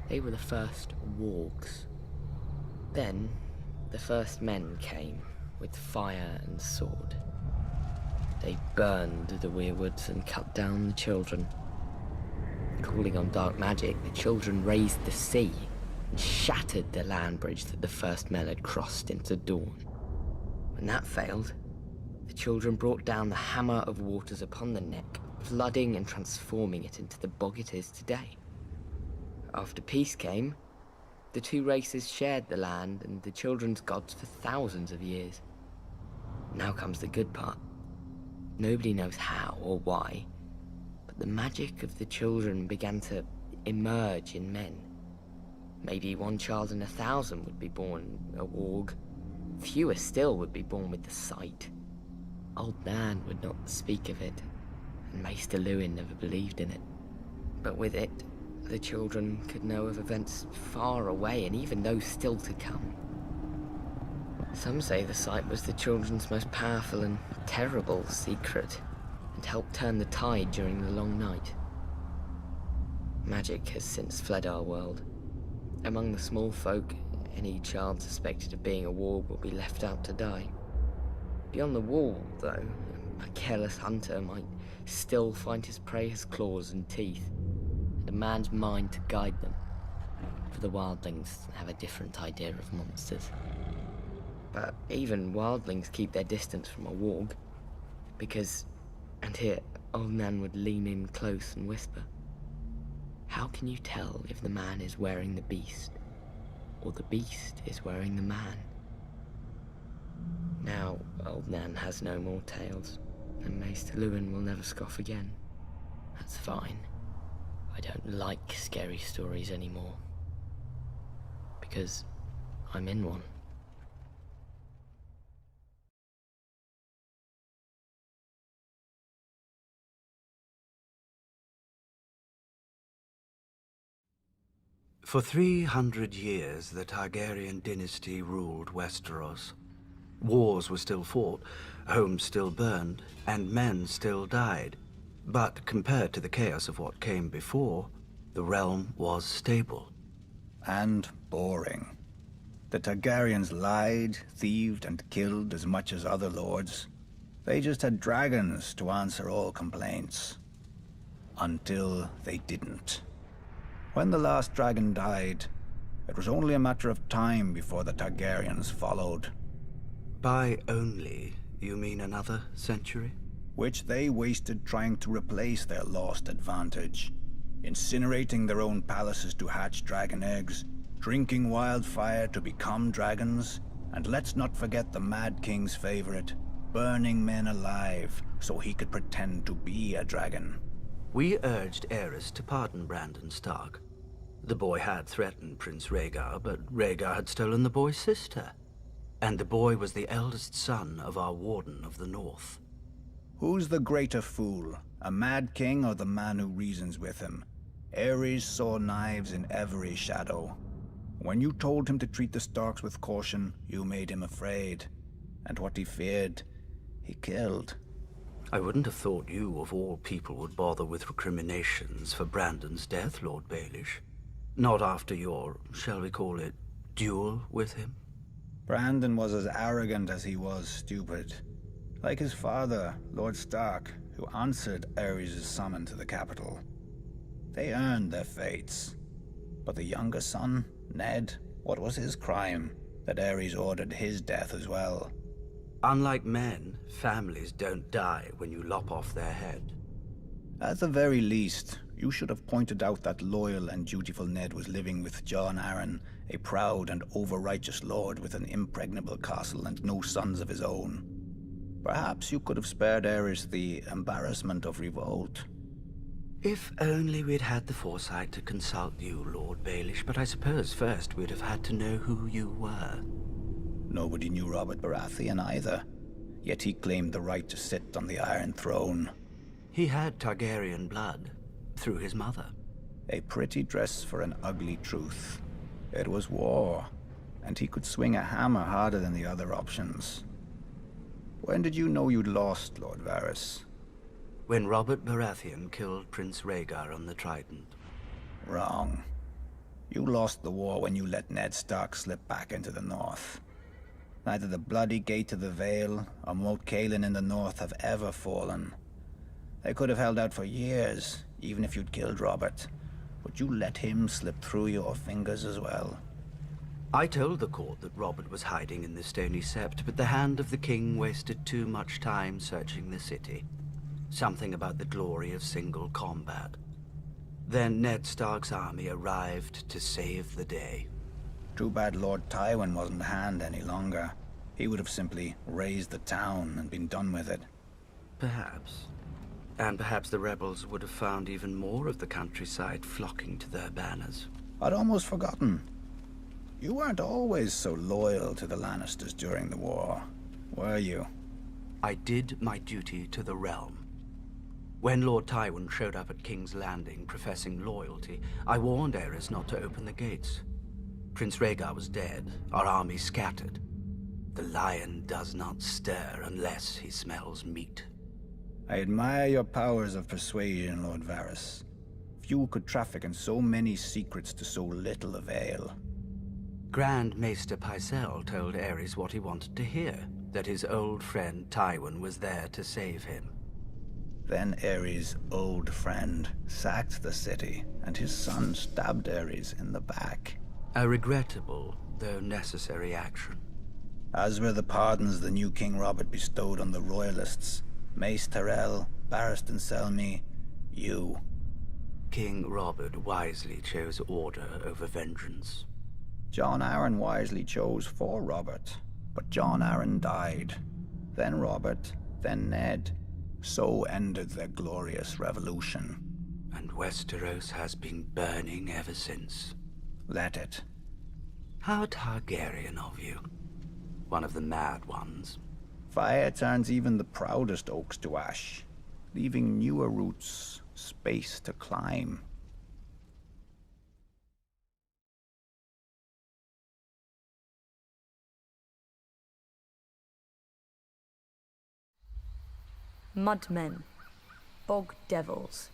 They were the first wargs. Then, the first men came, with fire and sword. They burned the weirwoods and cut down the children. Calling on dark magic, the children raised the sea and shattered the land bridge that the first men had crossed into dawn. When that failed, the children brought down the hammer of waters upon the neck, flooding and transforming it into the bog it is today. After peace came, the two races shared the land and the children's gods for thousands of years. Now comes the good part. Nobody knows how or why, but the magic of the children began to emerge in men. Maybe one child in 1,000 would be born a warg. Fewer still would be born with the sight. Old Nan would not speak of it, and Maester Lewin never believed in it. But with it, the children could know of events far away and even those still to come. Some say the sight was the children's most powerful and terrible secret, and helped turn the tide during the long night. Magic has since fled our world. Among the small folk, any child suspected of being a warg will be left out to die. Beyond the wall, though, a careless hunter might still find his prey has claws and teeth, and a man's mind to guide them, for the wildlings have a different idea of monsters. But even wildlings keep their distance from a warg, because, and here old Nan would lean in close and whisper, how can you tell if the man is wearing the beast, or the beast is wearing the man? Now, old Nan has no more tales, and Maester Lewin will never scoff again. That's fine. I don't like scary stories anymore, because I'm in one. For 300 years, the Targaryen dynasty ruled Westeros. Wars were still fought, homes still burned, and men still died. But compared to the chaos of what came before, the realm was stable. And boring. The Targaryens lied, thieved, and killed as much as other lords. They just had dragons to answer all complaints. Until they didn't. When the last dragon died, it was only a matter of time before the Targaryens followed. By only, you mean another century? Which they wasted trying to replace their lost advantage. Incinerating their own palaces to hatch dragon eggs, drinking wildfire to become dragons, And let's not forget the Mad King's favorite, burning men alive so he could pretend to be a dragon. We urged Aerys to pardon Brandon Stark. The boy had threatened Prince Rhaegar, but Rhaegar had stolen the boy's sister. And the boy was the eldest son of our Warden of the North. Who's the greater fool, a Mad King or the man who reasons with him? Aerys saw knives in every shadow. When you told him to treat the Starks with caution, you made him afraid. And what he feared, he killed. I wouldn't have thought you, of all people, would bother with recriminations for Brandon's death, Lord Baelish. Not after your, shall we call it, duel with him? Brandon was as arrogant as he was stupid. Like his father, Lord Stark, who answered Aerys' summon to the capital. They earned their fates. But the younger son, Ned, what was his crime? That Aerys ordered his death as well. Unlike men, families don't die when you lop off their head. At the very least, you should have pointed out that loyal and dutiful Ned was living with Jon Arryn, a proud and over-righteous lord with an impregnable castle and no sons of his own. Perhaps you could have spared Aerys the embarrassment of revolt. If only we'd had the foresight to consult you, Lord Baelish, but I suppose first we'd have had to know who you were. Nobody knew Robert Baratheon either, yet he claimed the right to sit on the Iron Throne. He had Targaryen blood, through his mother. A pretty dress for an ugly truth. It was war, and he could swing a hammer harder than the other options. When did you know you'd lost, Lord Varys? When Robert Baratheon killed Prince Rhaegar on the Trident. Wrong. You lost the war when you let Ned Stark slip back into the north. Neither the bloody gate to the Vale or Moat Cailin in the north have ever fallen. They could have held out for years, even if you'd killed Robert. But you let him slip through your fingers as well. I told the court that Robert was hiding in the Stony Sept, but the hand of the king wasted too much time searching the city. Something about the glory of single combat. Then Ned Stark's army arrived to save the day. Too bad Lord Tywin wasn't a hand any longer. He would have simply razed the town and been done with it. Perhaps. And perhaps the rebels would have found even more of the countryside flocking to their banners. I'd almost forgotten. You weren't always so loyal to the Lannisters during the war, were you? I did my duty to the realm. When Lord Tywin showed up at King's Landing professing loyalty, I warned Aerys not to open the gates. Prince Rhaegar was dead, our army scattered. The lion does not stir unless he smells meat. I admire your powers of persuasion, Lord Varys. Few could traffic in so many secrets to so little avail. Grand Maester Pycelle told Aerys what he wanted to hear, that his old friend Tywin was there to save him. Then Aerys' old friend sacked the city, and his son stabbed Aerys in the back. A regrettable, though necessary action. As were the pardons the new King Robert bestowed on the Royalists. Mace Tyrell, Barristan Selmy, you. King Robert wisely chose order over vengeance. Jon Arryn wisely chose for Robert, but Jon Arryn died. Then Robert, then Ned. So ended their glorious revolution. And Westeros has been burning ever since. Let it. How Targaryen of you. One of the mad ones. Fire turns even the proudest oaks to ash, leaving newer roots space to climb. Mudmen, bog devils.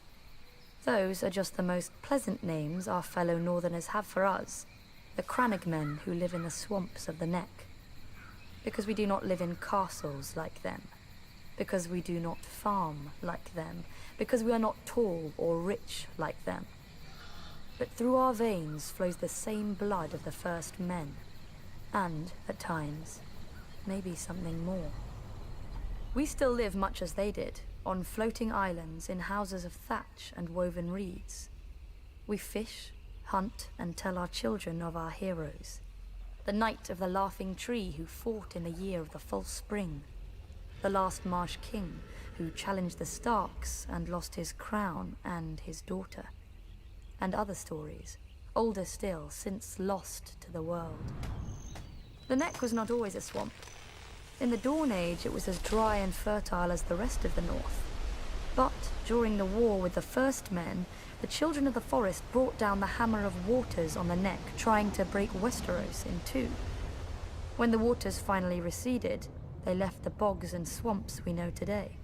Those are just the most pleasant names our fellow northerners have for us, the Crannogmen who live in the swamps of the Neck. Because we do not live in castles like them, because we do not farm like them, because we are not tall or rich like them. But through our veins flows the same blood of the first men, and, at times, maybe something more. We still live much as they did, on floating islands in houses of thatch and woven reeds. We fish, hunt, and tell our children of our heroes. the Knight of the Laughing Tree who fought in the year of the false spring, the last Marsh King who challenged the Starks and lost his crown and his daughter, and other stories, older still, since lost to the world. The Neck was not always a swamp. In the Dawn Age, it was as dry and fertile as the rest of the North. But during the war with the First Men, the Children of the Forest brought down the Hammer of Waters on the Neck, trying to break Westeros in two. When the waters finally receded, they left the bogs and swamps we know today.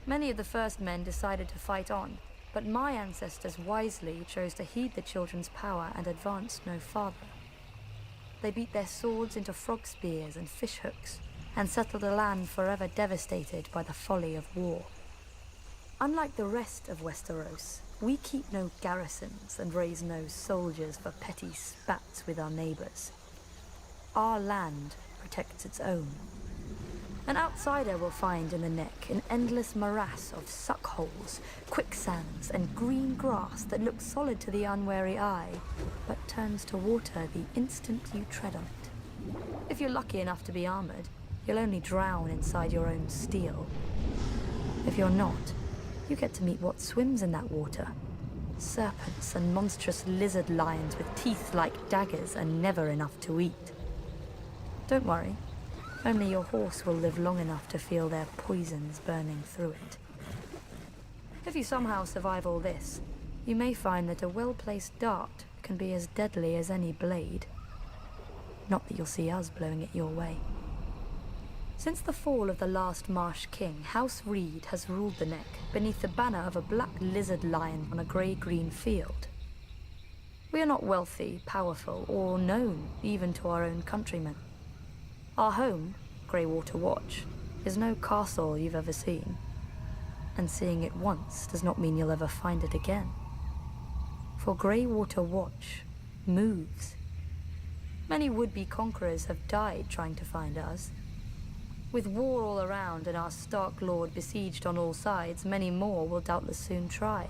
Many of the First Men decided to fight on, but my ancestors wisely chose to heed the children's power and advance no farther. They beat their swords into frog spears and fish hooks, and settled a land forever devastated by the folly of war. Unlike the rest of Westeros, we keep no garrisons and raise no soldiers for petty spats with our neighbors. Our land protects its own. An outsider will find in the Neck an endless morass of suckholes, quicksands, and green grass that looks solid to the unwary eye, but turns to water the instant you tread on it. If you're lucky enough to be armored, you'll only drown inside your own steel. If you're not, you get to meet what swims in that water. Serpents and monstrous lizard lions with teeth like daggers and never enough to eat. Don't worry. Only your horse will live long enough to feel their poisons burning through it. If you somehow survive all this, you may find that a well-placed dart can be as deadly as any blade. Not that you'll see us blowing it your way. Since the fall of the last Marsh King, House Reed has ruled the Neck beneath the banner of a black lizard lion on a grey-green field. We are not wealthy, powerful, or known even to our own countrymen. Our home, Greywater Watch, is no castle you've ever seen. And seeing it once does not mean you'll ever find it again. For Greywater Watch moves. Many would-be conquerors have died trying to find us. With war all around and our Stark Lord besieged on all sides, many more will doubtless soon try.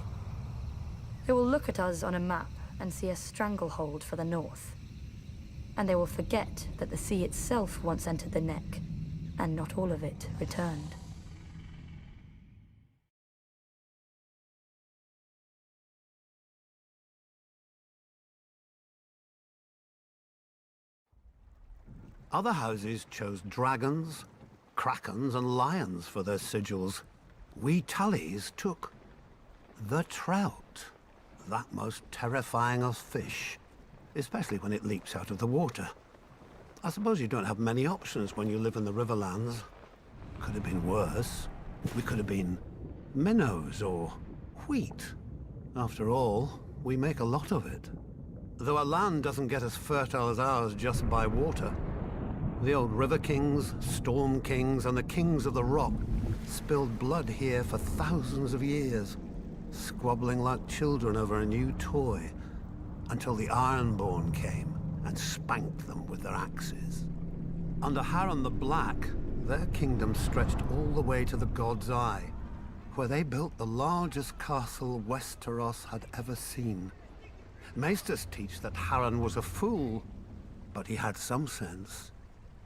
They will look at us on a map and see a stranglehold for the north. And they will forget that the sea itself once entered the Neck, and not all of it returned. Other houses chose dragons, krakens, and lions for their sigils. We Tullys took the trout, that most terrifying of fish. Especially when it leaps out of the water. I suppose you don't have many options when you live in the Riverlands. Could have been worse. We could have been minnows or wheat. After all, we make a lot of it. Though our land doesn't get as fertile as ours just by water. The old River Kings, Storm Kings, and the Kings of the Rock spilled blood here for thousands of years, squabbling like children over a new toy, until the Ironborn came and spanked them with their axes. Under Harren the Black, their kingdom stretched all the way to the God's Eye, where they built the largest castle Westeros had ever seen. Maesters teach that Harren was a fool, but he had some sense.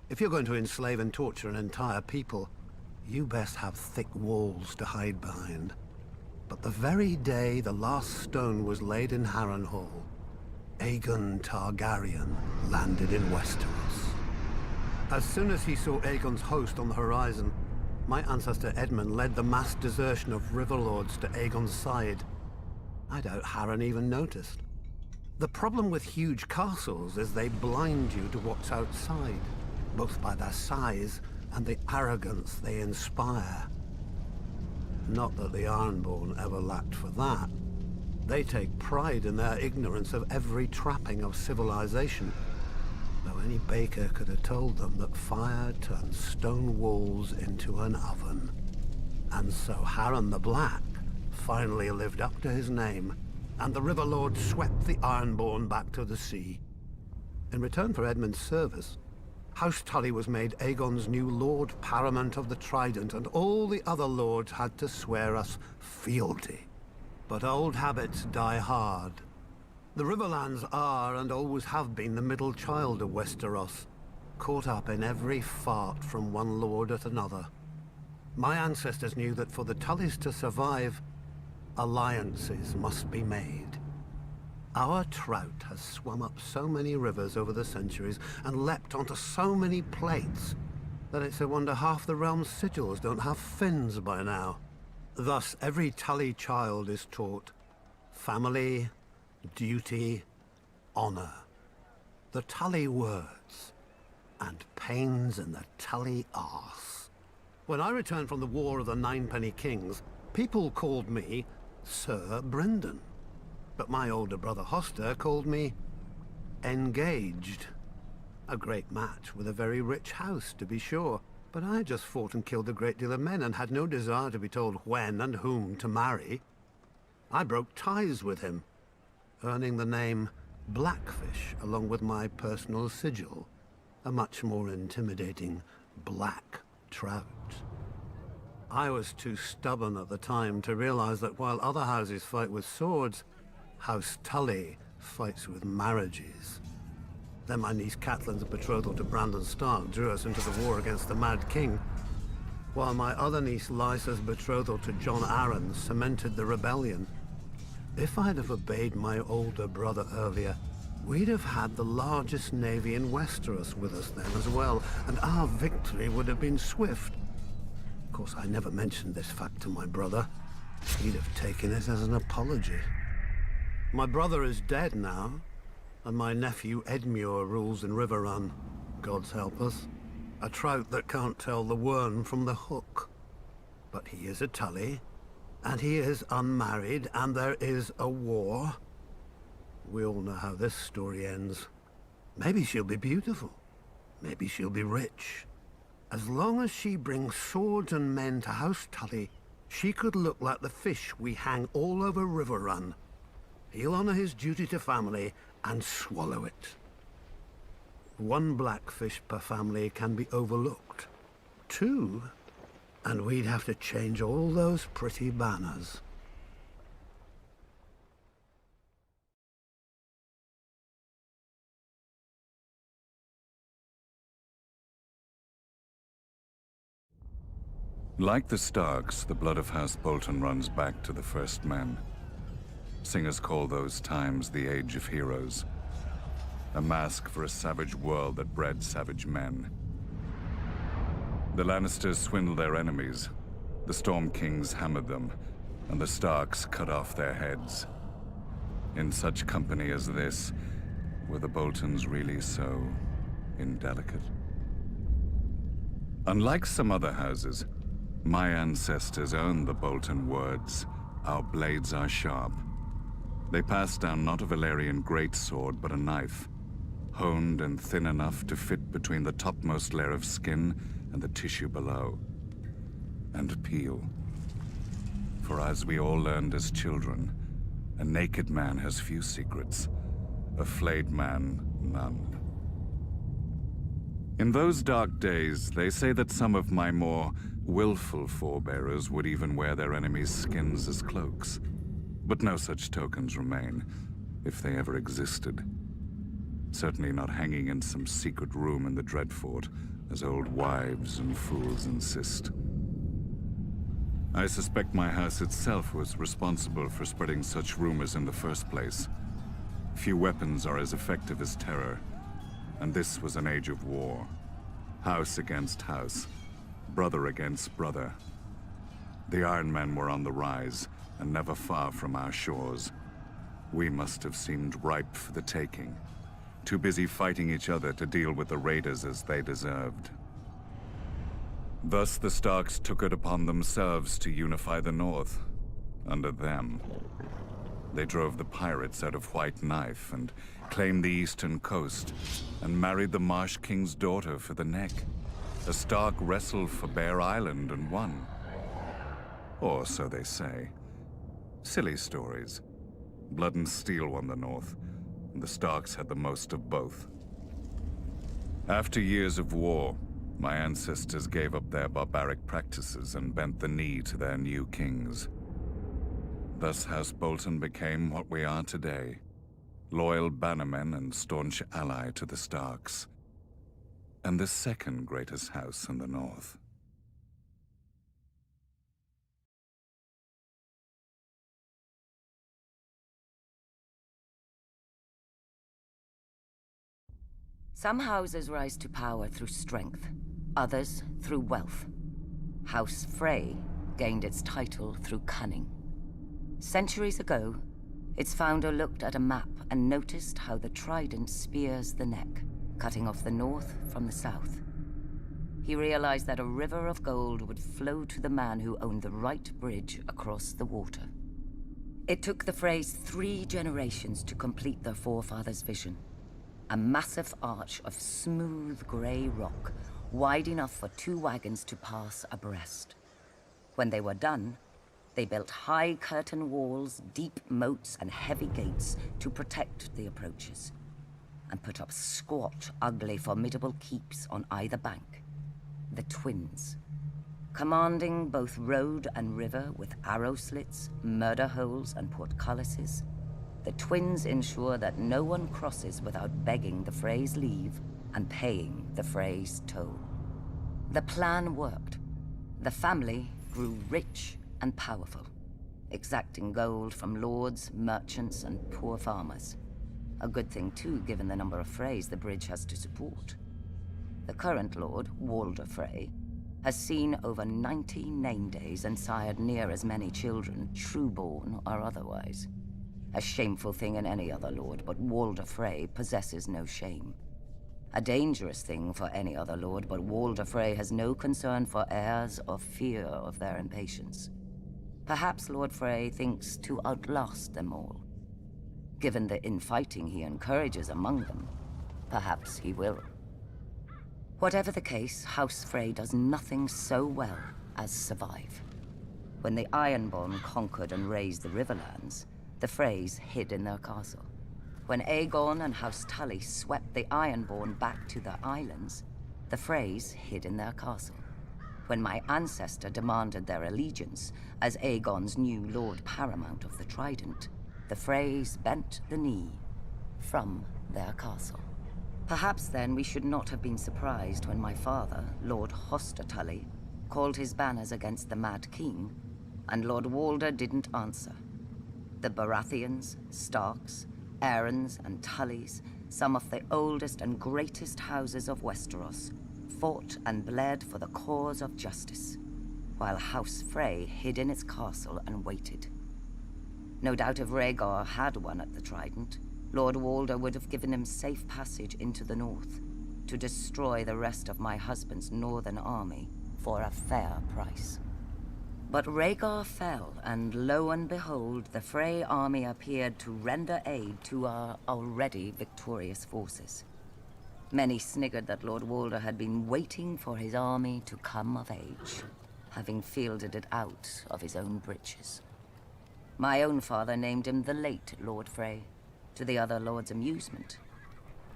If you're going to enslave and torture an entire people, you best have thick walls to hide behind. But the very day the last stone was laid in Harrenhal, Aegon Targaryen landed in Westeros. As soon as he saw Aegon's host on the horizon, my ancestor Edmund led the mass desertion of Riverlords to Aegon's side. I doubt Harren even noticed. The problem with huge castles is they blind you to what's outside, both by their size and the arrogance they inspire. Not that the Ironborn ever lacked for that. They take pride in their ignorance of every trapping of civilization, though any baker could have told them that fire turns stone walls into an oven. And so Harren the Black finally lived up to his name, and the Riverlord swept the Ironborn back to the sea. In return for Edmund's service, House Tully was made Aegon's new Lord Paramount of the Trident, and all the other lords had to swear us fealty. But old habits die hard. The Riverlands are and always have been the middle child of Westeros, caught up in every fart from one lord at another. My ancestors knew that for the Tullys to survive, alliances must be made. Our trout has swum up so many rivers over the centuries and leapt onto so many plates that it's a wonder half the realm's sigils don't have fins by now. Thus, every Tully child is taught family, duty, honor. The Tully words, and pains in the Tully arse. When I returned from the War of the Ninepenny Kings, people called me Sir Brynden. But my older brother Hoster called me Engaged. A great match with a very rich house, to be sure. But I just fought and killed a great deal of men and had no desire to be told when and whom to marry. I broke ties with him, earning the name Blackfish along with my personal sigil, a much more intimidating black trout. I was too stubborn at the time to realize that while other houses fight with swords, House Tully fights with marriages. Then my niece Catelyn's betrothal to Brandon Stark drew us into the war against the Mad King, while my other niece Lysa's betrothal to Jon Arryn cemented the rebellion. If I'd have obeyed my older brother earlier, we'd have had the largest navy in Westeros with us then as well, and our victory would have been swift. Of course, I never mentioned this fact to my brother. He'd have taken it as an apology. My brother is dead now, and my nephew Edmure rules in Riverrun. Gods help us. A trout that can't tell the worm from the hook. But he is a Tully, and he is unmarried, and there is a war. We all know how this story ends. Maybe she'll be beautiful. Maybe she'll be rich. As long as she brings swords and men to House Tully, she could look like the fish we hang all over Riverrun. He'll honor his duty to family and swallow it. One blackfish per family can be overlooked. Two, and we'd have to change all those pretty banners. Like the Starks, the blood of House Bolton runs back to the first men. Singers call those times the Age of Heroes. A mask for a savage world that bred savage men. The Lannisters swindled their enemies. The Storm Kings hammered them, and the Starks cut off their heads. In such company as this, were the Boltons really so indelicate? Unlike some other houses, my ancestors owned the Bolton words, "Our blades are sharp." They passed down not a Valyrian greatsword, but a knife, honed and thin enough to fit between the topmost layer of skin and the tissue below, and peel. For as we all learned as children, a naked man has few secrets, a flayed man none. In those dark days, they say that some of my more willful forebearers would even wear their enemies' skins as cloaks. But no such tokens remain, if they ever existed. Certainly not hanging in some secret room in the Dreadfort, as old wives and fools insist. I suspect my house itself was responsible for spreading such rumors in the first place. Few weapons are as effective as terror, and this was an age of war. House against house, brother against brother. The Iron Men were on the rise, and never far from our shores. We must have seemed ripe for the taking, too busy fighting each other to deal with the raiders as they deserved. Thus the Starks took it upon themselves to unify the North, under them. They drove the pirates out of White Knife and claimed the eastern coast, and married the Marsh King's daughter for the neck. A Stark wrestled for Bear Island and won. Or so they say. Silly stories. Blood and Steel won the North, and the Starks had the most of both. After years of war, my ancestors gave up their barbaric practices and bent the knee to their new kings. Thus House Bolton became what we are today. loyal bannermen and staunch ally to the Starks, and the second greatest house in the north. Some houses rise to power through strength, others through wealth. House Frey gained its title through cunning. Centuries ago, its founder looked at a map and noticed how the trident spears the neck, cutting off the north from the south. He realized that a river of gold would flow to the man who owned the right bridge across the water. It took the Freys 3 generations to complete their forefathers' vision. A massive arch of smooth grey rock, wide enough for 2 wagons to pass abreast. When they were done, they built high curtain walls, deep moats, and heavy gates to protect the approaches, and put up squat, ugly, formidable keeps on either bank. The Twins, commanding both road and river with arrow slits, murder holes, and portcullises. The Twins ensure that no one crosses without begging the Freys' leave and paying the Freys' toll. The plan worked. The family grew rich and powerful, exacting gold from lords, merchants, and poor farmers. A good thing too, given the number of Freys the bridge has to support. The current lord, Walder Frey, has seen over 90 name days and sired near as many children, true-born or otherwise. A shameful thing in any other lord, but Walder Frey possesses no shame. A dangerous thing for any other lord, but Walder Frey has no concern for heirs or fear of their impatience. Perhaps Lord Frey thinks to outlast them all. Given the infighting he encourages among them, perhaps he will. Whatever the case, House Frey does nothing so well as survive. When the Ironborn conquered and razed the Riverlands, the Freys hid in their castle. When Aegon and House Tully swept the Ironborn back to their islands, the Freys hid in their castle. When my ancestor demanded their allegiance as Aegon's new Lord Paramount of the Trident, the Freys bent the knee from their castle. Perhaps then we should not have been surprised when my father, Lord Hoster Tully, called his banners against the Mad King, and Lord Walder didn't answer. The Baratheons, Starks, Aarons, and Tullys, some of the oldest and greatest houses of Westeros, fought and bled for the cause of justice, while House Frey hid in its castle and waited. No doubt if Rhaegar had won at the Trident, Lord Walder would have given him safe passage into the north, to destroy the rest of my husband's northern army for a fair price. But Rhaegar fell, and lo and behold, the Frey army appeared to render aid to our already victorious forces. Many sniggered that Lord Walder had been waiting for his army to come of age, having fielded it out of his own breeches. My own father named him the late Lord Frey, to the other lords' amusement.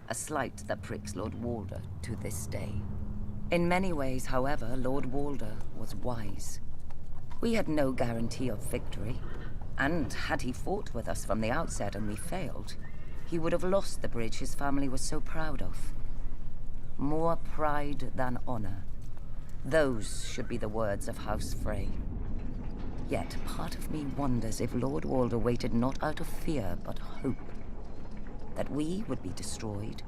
A slight that pricks Lord Walder to this day. In many ways, however, Lord Walder was wise. We had no guarantee of victory, and had he fought with us from the outset and we failed, he would have lost the bridge his family was so proud of. More pride than honor. Those should be the words of House Frey. Yet part of me wonders if Lord Walder waited not out of fear but hope. That we would be destroyed,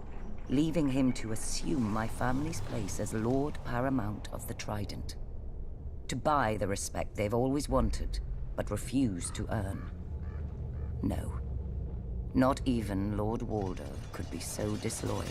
leaving him to assume my family's place as Lord Paramount of the Trident. To buy the respect they've always wanted, but refused to earn. No. Not even Lord Walder could be so disloyal.